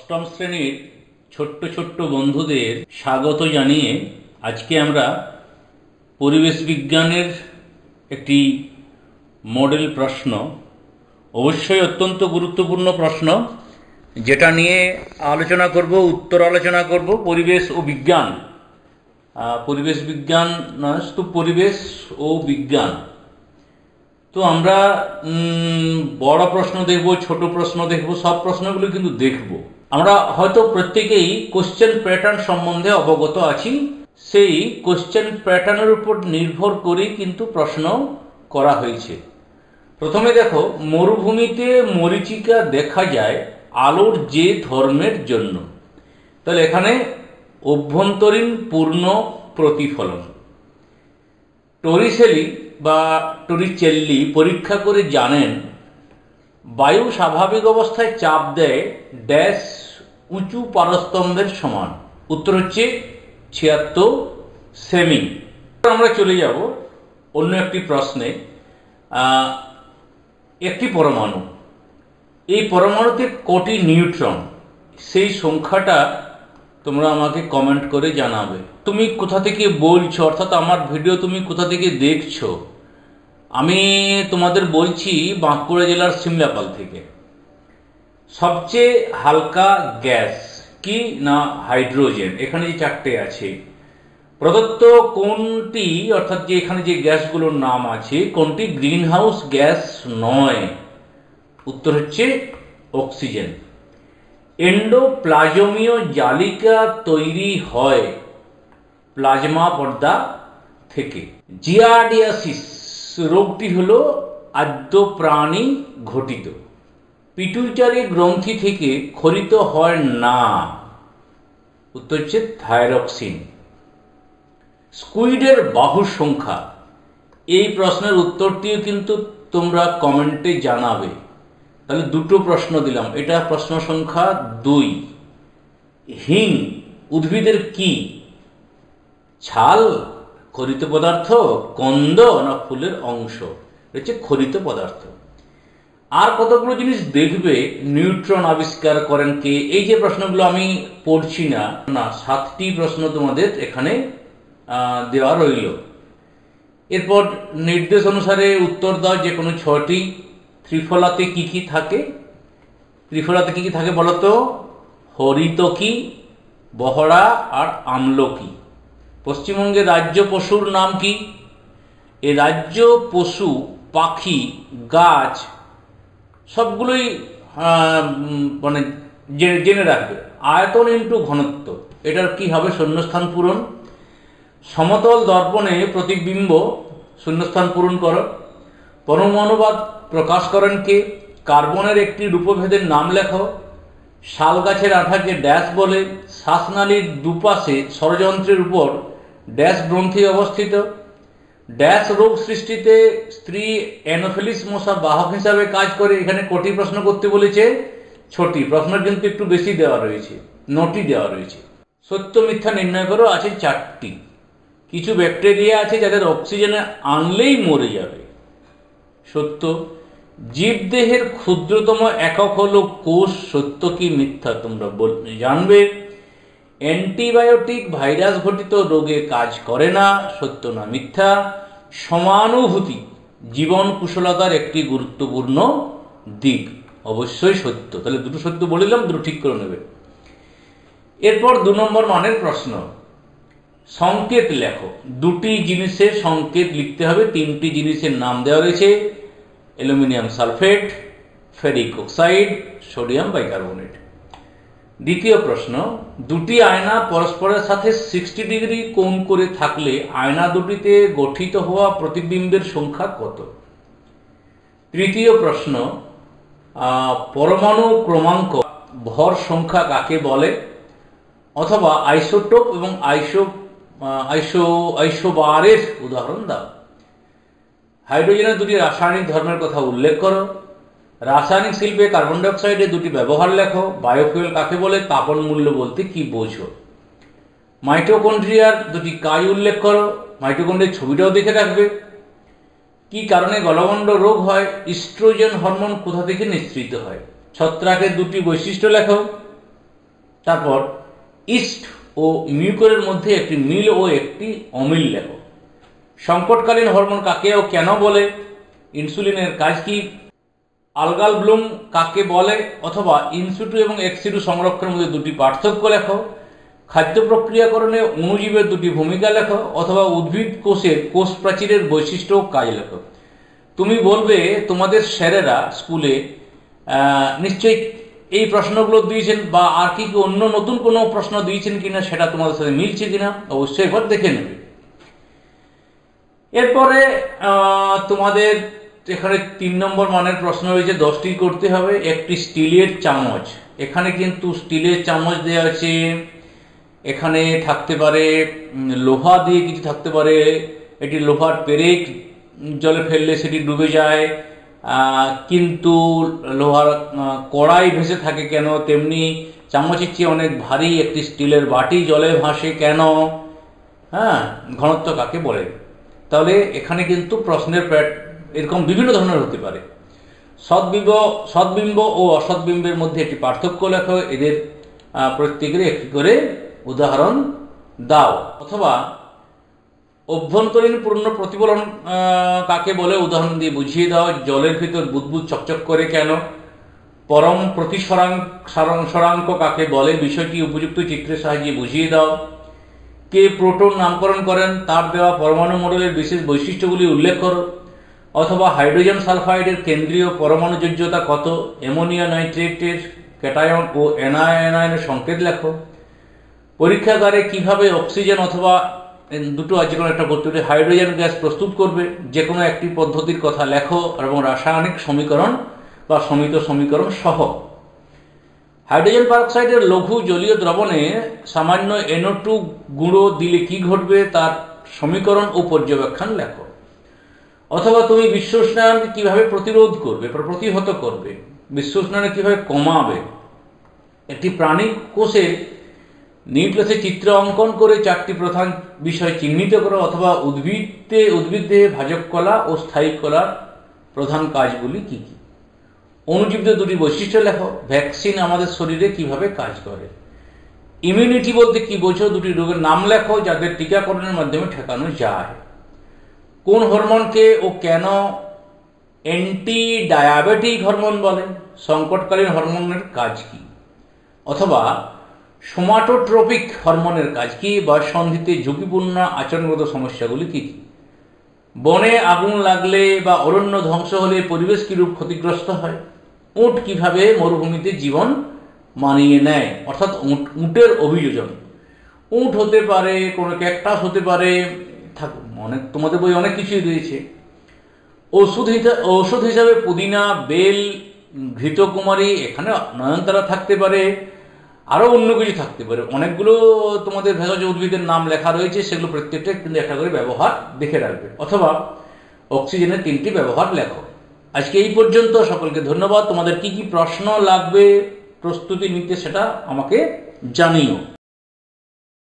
অষ্টম শ্রেণীর ছোট্ট ছোট্ট বন্ধুদের স্বাগত জানিয়ে আজকে আমরা পরিবেশ বিজ্ঞানের একটি মডেল প্রশ্ন, অবশ্যই অত্যন্ত গুরুত্বপূর্ণ প্রশ্ন, যেটা নিয়ে আলোচনা করব, উত্তর আলোচনা করব। পরিবেশ ও বিজ্ঞান, পরিবেশ বিজ্ঞান নয়, শুধু পরিবেশ ও বিজ্ঞান। তো আমরা বড় প্রশ্ন দেখব, ছোট প্রশ্ন দেখব, সব প্রশ্নগুলো কিন্তু দেখব। আমরা হয়তো প্রত্যেকেই কোশ্চেন প্যাটার্ন সম্বন্ধে অবগত আছি। সেই কোশ্চেন প্যাটার্নের উপর নির্ভর করে কিন্তু প্রশ্ন করা হয়েছে। প্রথমে দেখো, মরুভূমিতে মরীচিকা দেখা যায় আলোর যে ধর্মের জন্য। তাহলে এখানে অভ্যন্তরীণ পূর্ণ প্রতিফলন। টরিসেলি বা টরিচেল্লি পরীক্ষা করে জানেন বায়ু স্বাভাবিক অবস্থায় চাপ দেয় ড্যাশ উঁচু পারস্তম্ভের সমান। উত্তর হচ্ছে ৭৬ সেমি। আমরা চলে যাব অন্য একটি প্রশ্নে। একটি পরমাণু, এই পরমাণুতে কটি নিউট্রন, সেই সংখ্যাটা তোমরা আমাকে কমেন্ট করে জানাবে। তুমি কোথা থেকে বলছো, অর্থাৎ আমার ভিডিও তুমি কোথা থেকে দেখছো। আমি তোমাদের বলছি বাঁকুড়া জেলার সিমলাপাল থেকে। সবচেয়ে হালকা গ্যাস কি না হাইড্রোজেন। এখানে যে চারটে আছে, প্রদত্ত কোনটি, অর্থাৎ যে এখানে যে গ্যাসগুলোর নাম আছে, কোনটি গ্রিন হাউস গ্যাস নয়। উত্তর হচ্ছে অক্সিজেন। এন্ডোপ্লাজমীয় জালিকা তৈরি হয় প্লাজমা পর্দা থেকে। জিয়ার্ডিয়াসিস রোগটি হলো আদ্য প্রাণী ঘটিত। পিটুইটারি গ্রন্থি থেকে ক্ষরিত হয় না। উত্তর হচ্ছে থাইরক্সিন। স্কুইডের বাহু সংখ্যা, এই প্রশ্নের উত্তরটিও কিন্তু তোমরা কমেন্টে জানাবে। তাহলে দুটো প্রশ্ন দিলাম, এটা প্রশ্ন সংখ্যা ২। হিং উদ্ভিদের কি? ছাল, খরিত পদার্থ, কন্দ না ফুলের অংশ? হচ্ছে খরিত পদার্থ। আর কতগুলো জিনিস দেখবে। নিউট্রন আবিষ্কার করেন কে? এই যে প্রশ্নগুলো আমি পড়ছি না, ৭টি প্রশ্ন তোমাদের এখানে দেওয়া রইল। এরপর নির্দেশ অনুসারে উত্তর দাও যে কোনো ৬টি। ত্রিফলাতে কি কি থাকে? ত্রিফলাতে কি কি থাকে বলো তো? হরিতকি, বহড়া আর আমলকি। পশ্চিমবঙ্গের রাজ্য পশুর নাম কি? এই রাজ্য পশু, পাখি, গাছ সবগুলোই মানে জেনে রাখবে। আয়তন ইন্টু ঘনত্ব, এটার কি হবে? শূন্যস্থান পূরণ। সমতল দর্পণে প্রতিবিম্ব, শূন্যস্থান পূরণ করো। পরমাণুবাদ প্রকাশ করেন কে? কার্বনের একটি রূপভেদের নাম লেখো। শাল গাছের আঠাকে ড্যাশ বলে। শ্বাসনালীর দুপাশে ষড়যন্ত্রের উপর ড্যাশ গ্রন্থি অবস্থিত। ড্যাশ রোগ সৃষ্টিতে স্ত্রী অ্যানোফিলিস মশা বাহক হিসাবে কাজ করে। এখানে কটি প্রশ্ন করতে বলেছে? ৬টি। প্রশ্ন কিন্তু একটু বেশি দেওয়া রয়েছে, ৯টি দেওয়া রয়েছে। সত্য মিথ্যা নির্ণয় করো, আছে ৪টি। কিছু ব্যাকটেরিয়া আছে যাদের অক্সিজেনে আনলেই মরে যাবে। সত্য। জীবদেহের ক্ষুদ্রতম একক হলো কোষ। সত্য কি মিথ্যা তোমরা জানবে। অ্যান্টিবায়োটিক ভাইরাস ঘটিত রোগে কাজ করে না। সত্য না মিথ্যা। সমানুভূতি জীবন কুশলতার একটি গুরুত্বপূর্ণ দিক। অবশ্যই সত্য। তাহলে দুটো সত্য বলিলাম, দুটো ঠিক করে নেবে। এরপর ২ নম্বর মানের প্রশ্ন। সংকেত লেখো। দুটি জিনিসের সংকেত লিখতে হবে। ৩টি জিনিসের নাম দেওয়া রয়েছে: aluminium sulphate, ferric oxide, sodium bicarbonate. দ্বিতীয় প্রশ্ন। দুটি আয়না পরস্পরের সাথে ৬০ ডিগ্রি কোণ করে থাকলে আয়না দুটিতে গঠিত হওয়া প্রতিবিম্বের সংখ্যা কত? তৃতীয় প্রশ্ন। পরমাণু ক্রমাঙ্ক, ভর সংখ্যা কাকে বলে? অথবা আইসোটোপ এবং আইসোবারের উদাহরণ দাও। হাইড্রোজেনের দুটি রাসায়নিক ধর্মের কথা উল্লেখ করো। রাসায়নিক শিল্পে কার্বন ডাইঅক্সাইডের দুটি ব্যবহার লেখো। বায়োফুয়েল কাকে বলে? তাপন মূল্য বলতে কি বোঝো? মাইটোকন্ড্রিয়ার দুটি কাজ উল্লেখ করো। মাইটোকন্ড্রিয়ার ছবিটাও দেখে রাখবে। কি কারণে গলগণ্ড রোগ হয়? ইস্ট্রোজেন হরমোন কোথা থেকে নিঃসৃত হয়? ছত্রাকের দুটি বৈশিষ্ট্য লেখো। তারপর ইস্ট ও মিউকরের মধ্যে একটি মিল ও একটি অমিল লেখো। সংকটকালীন হরমোন কাকে ও কেন বলে? ইনসুলিনের কাজ কি? আলগাল ব্লুম কাকে বলে? অথবা ইনসিটু এবং এক্সিটু সংরক্ষণের মধ্যে দুটি পার্থক্য লেখো। খাদ্য প্রক্রিয়াকরণে অণুজীবের দুটি ভূমিকা লেখো। অথবা উদ্ভিদ কোষের কোষ প্রাচীরের বৈশিষ্ট্য ও কাজ লেখো। তুমি বলবে তোমাদের স্যারেরা স্কুলে নিশ্চয়ই এই প্রশ্নগুলো দিয়েছেন, বা আর কি অন্য নতুন কোনো প্রশ্ন দিয়েছেন কিনা সেটা তোমাদের সাথে মিলছে কিনা অবশ্যই একবার দেখে নেবে। এরপরে তোমাদের এখানে 3 নম্বর মানের প্রশ্ন রয়েছে, 10টি করতে হবে। একটি স্টিলের চামচ, এখানে কিন্তু স্টিলের চামচ দেওয়া আছে, এখানে থাকতে পারে লোহা দিয়ে কিছু থাকতে পারে, এটি লোহার পেরেক জলে ফেললে সেটি ডুবে যায়, কিন্তু লোহার কড়াই ভেসে থাকে কেন? তেমনি চামচের চেয়ে অনেক ভারী একটি স্টিলের বাটি জলে ভাসে কেন? ঘনত্ব কাকে বলে? তাহলে এখানে কিন্তু প্রশ্নের এরকম বিভিন্ন ধরনের হতে পারে। সদ্বিম্ব ও অসদ্বিম্বের মধ্যে একটি পার্থক্য লেখো, এদের প্রত্যেকের একটি করে উদাহরণ দাও। অথবা অভ্যন্তরীণ পূর্ণ প্রতিফলন কাকে বলে উদাহরণ দিয়ে বুঝিয়ে দাও। জলের ভিতর বুদবুদ চকচক করে কেন? পরম প্রতিসরাঙ্ক কাকে বলে? বিষয়টি উপযুক্ত চিত্রের সাহায্যে বুঝিয়ে দাও। কে প্রোটন নামকরণ করেন? তার দেওয়া পরমাণু মডেলের বিশেষ বৈশিষ্ট্যগুলি উল্লেখ করো। অথবা হাইড্রোজেন সালফাইডের কেন্দ্রীয় পরমাণু যোজ্যতা কত? অ্যামোনিয়া নাইট্রেটের ক্যাটায়ন ও অ্যানায়নের সংকেত লেখো। পরীক্ষাগারে কিভাবে অক্সিজেন অথবা দুটো যে কোনো একটা করতে হাইড্রোজেন গ্যাস প্রস্তুত করবে? যে কোনো একটি পদ্ধতির কথা লেখো এবং রাসায়নিক সমীকরণ বা সমিত সমীকরণ সহ। হাইড্রোজেন পারঅক্সাইডের লঘু জলীয় দ্রবণে সামান্য NO2 গুঁড়ো দিলে কি ঘটবে তার সমীকরণ ও পর্যবেক্ষণ লেখো। অথবা তুমি বিশ্ব উষ্ণায়নকে কিভাবে প্রতিরোধ করবে, প্রতিহত করবে, বিশ্ব উষ্ণায়ন কিভাবে কমাবে? একটি প্রাণী কোষের নিউক্লিয়াসে চিত্র অঙ্কন করে 4টি প্রধান বিষয় চিহ্নিত করো। অথবা উদ্ভিদে ভাজক কলা ও স্থায়ী কলার প্রধান কাজগুলি কি কি? অণুজীবদের দুটি বৈশিষ্ট্য লেখো। ভ্যাকসিন আমাদের শরীরে কিভাবে কাজ করে? ইমিউনিটি বলতে কি বোঝো? দুটি রোগের নাম লেখো যাদের টিকাকরণের মাধ্যমে ঠেকানো যায়। কোন হরমোনকে ও কেন অ্যান্টি ডায়াবেটিক হরমোন বলে? সংকটকালীন হরমোনের কাজ কি? অথবা সোমাটোট্রপিক হরমোনের কাজ কি? বা সন্ধিতে ঝুঁকিপূর্ণ আচরণগত সমস্যাগুলি কি কি? বনে আগুন লাগলে বা অরণ্য ধ্বংস হলে পরিবেশ কিরূপ ক্ষতিগ্রস্ত হয়? উট কিভাবে মরুভূমিতে জীবন মানিয়ে নেয়, অর্থাৎ উটের অভিযোজন। উট হতে পারে, কোনো ক্যাকটাস হতে পারে, অনেক তোমাদের বই অনেক কিছুই রয়েছে। ঔষধ হিসাবে পুদিনা, বেল, ঘৃতকুমারী, এখানে নয়নতারা থাকতে পারে, আরও অন্য কিছু থাকতে পারে। অনেকগুলো তোমাদের ভেষজ উদ্ভিদের নাম লেখা রয়েছে, সেগুলো প্রত্যেকটা কিন্তু একটা করে ব্যবহার দেখে রাখবে। অথবা অক্সিজেনের 3টি ব্যবহার লেখো। আজকে এই পর্যন্ত। সকলকে ধন্যবাদ। তোমাদের কি কি প্রশ্ন লাগবে প্রস্তুতি নিতে সেটা আমাকে জানিও।